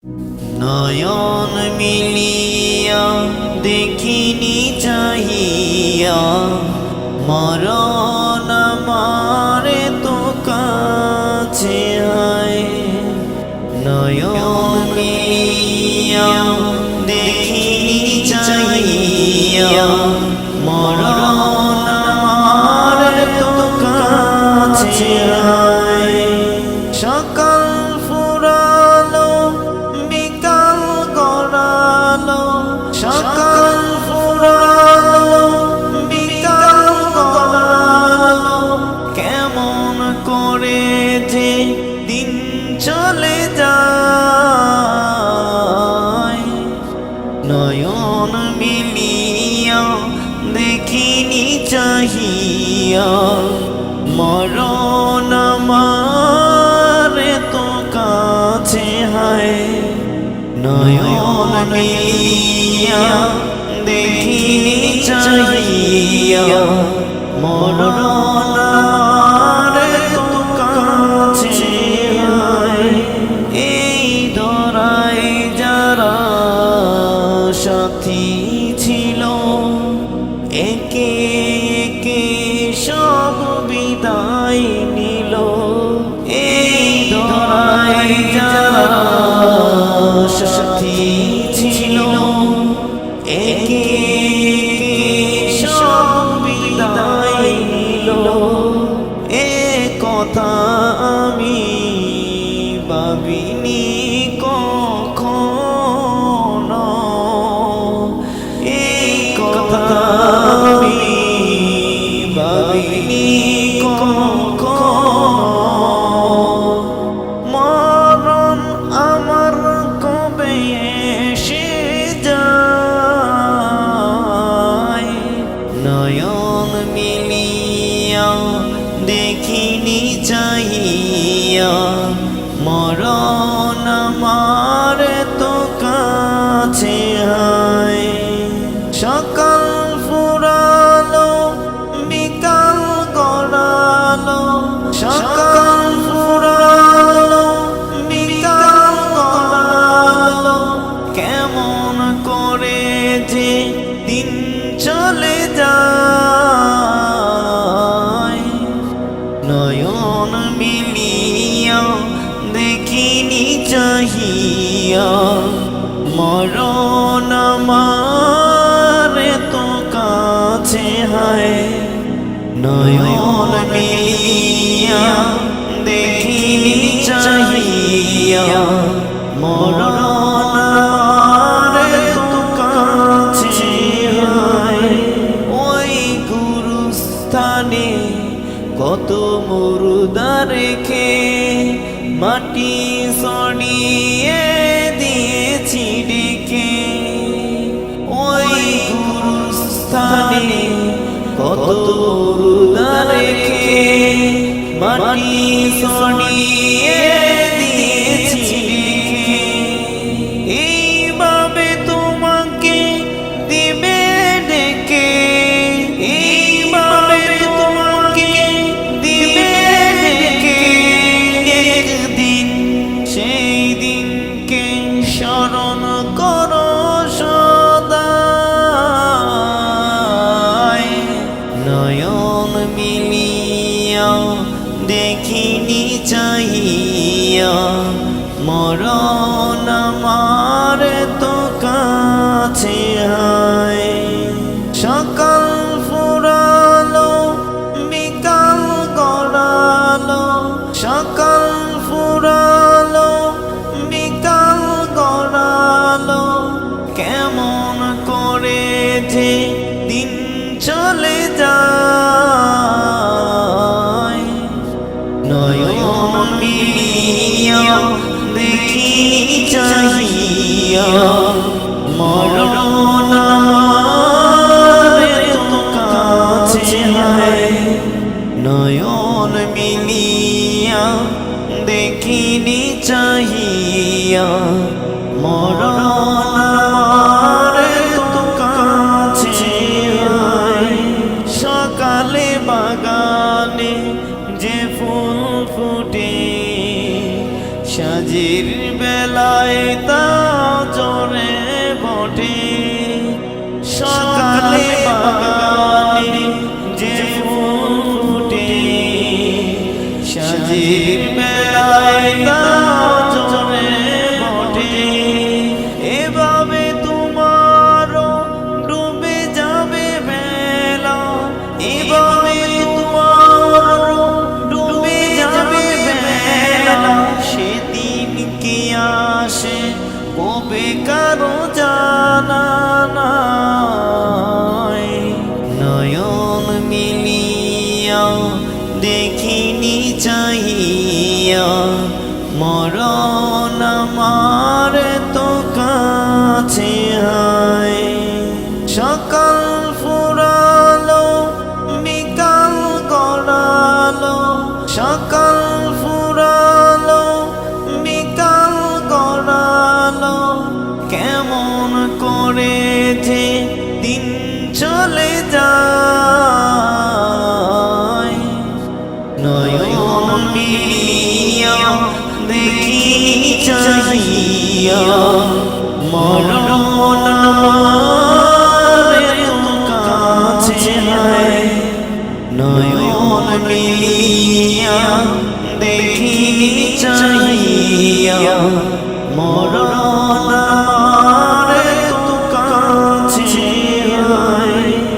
নয়ন মিলিয়া দেখিনি চাহিয়া মরণ মারে তো কাছে আয়। নয়ন মিলিয়া দেখিনি চাহিয়া মরণ মারে তো কাছে আয়। সকাল ফুরালো বিকাল গড়ালো, সকাল ফুরালো বিকাল গড়ালো, কেমন করে যে দিন চলে যায়। নয়ন মিলিয়া দেখিনি চাহিয়া মরণ মারে তো কাছে হায়। নয়ন মিলিয়া দেখিনি চাহিয়া মরণ মারে তো কাছে হায়। এই ধরায় যারা সাথী ছিল একে একে সব বিদায় নিল। এই ধরায় যারা সাথী ছিল একে একে সব বিদায় নিল। এ কথা আমি ভাবিনি কখনো, এই কথা আমি ভাবিনি কখনো। মরণ আমার কবে এসে যায়। নয়ন মিলিয়া দেখিনি চাহিয়া মরণ আমার তো কাছে আয়। সকাল ফুরালো বিকাল গড়ালো, সকাল ফুরালো বিকাল গড়ালো, কেমন করে যে দিন চলে যায়। নয়ন মিলিয়া দেখিনি চাহিয়া মরণ মারে তো কাছে হায়। নয়ন মিলিয়া দেখিনি চাহিয়া মরণ মারে তো কাছে হায়। ওই গুরুস্থানে কত মুর্দা রেখে মাটি সরিয়ে দিয়েছি ডেকে। ওই গুরুস্থানে কত মুর্দা রেখে মাটি সরিয়ে দিয়েছি ডেকে। এইভাবে তোমাকে দিবে ডেকে, এইভাবে তোমাকে দিবে ডেকে। একদিন সেই দিনকে স্মরণ করো সদাই। নয়ন মিলিয়া দেখিনি চাহিয়া মরণ মারে তো কাছে আয়। সকাল ফুরালো বিকাল গড়ালো, সকাল ফুরালো বিকাল গড়ালো, কেমন করে যে দিন চলে যায়। নয়ন মিলিয়া দেখিনি চাহিয়া মরণ মারে তো কাছে হায়। নয়ন মিলিয়া দেখিনি চাহিয়া মরণ মারে তো কাছে হায়। সকালে বাগানে যে ফুল ফুটে সাজির বেলায় সকালে বাগানে যে ফুল ফুটে সাজির বেলায় তা জমে বটে এভাবে তোমারও ডুবে যাবে বেলা এভাবে তোমারও ডুবে যাবে বেলা সেদিন কি আসে কবে কারো জানা নাই নয়ন মিলিয়া দেখিনি চাহিয়া মরণ আমার তো কাছে আয় সকাল ফুরালো বিকাল গড়ালো সকাল ফুরালো বিকাল গড়ালো কেমন করে যে দিন চলে যায় নয়ন মিলিয়া দেখিনি চাহিয়া মরণ আমার কাছে আয় নয়ন মিলিয়া দেখিনি চাহিয়া মরণ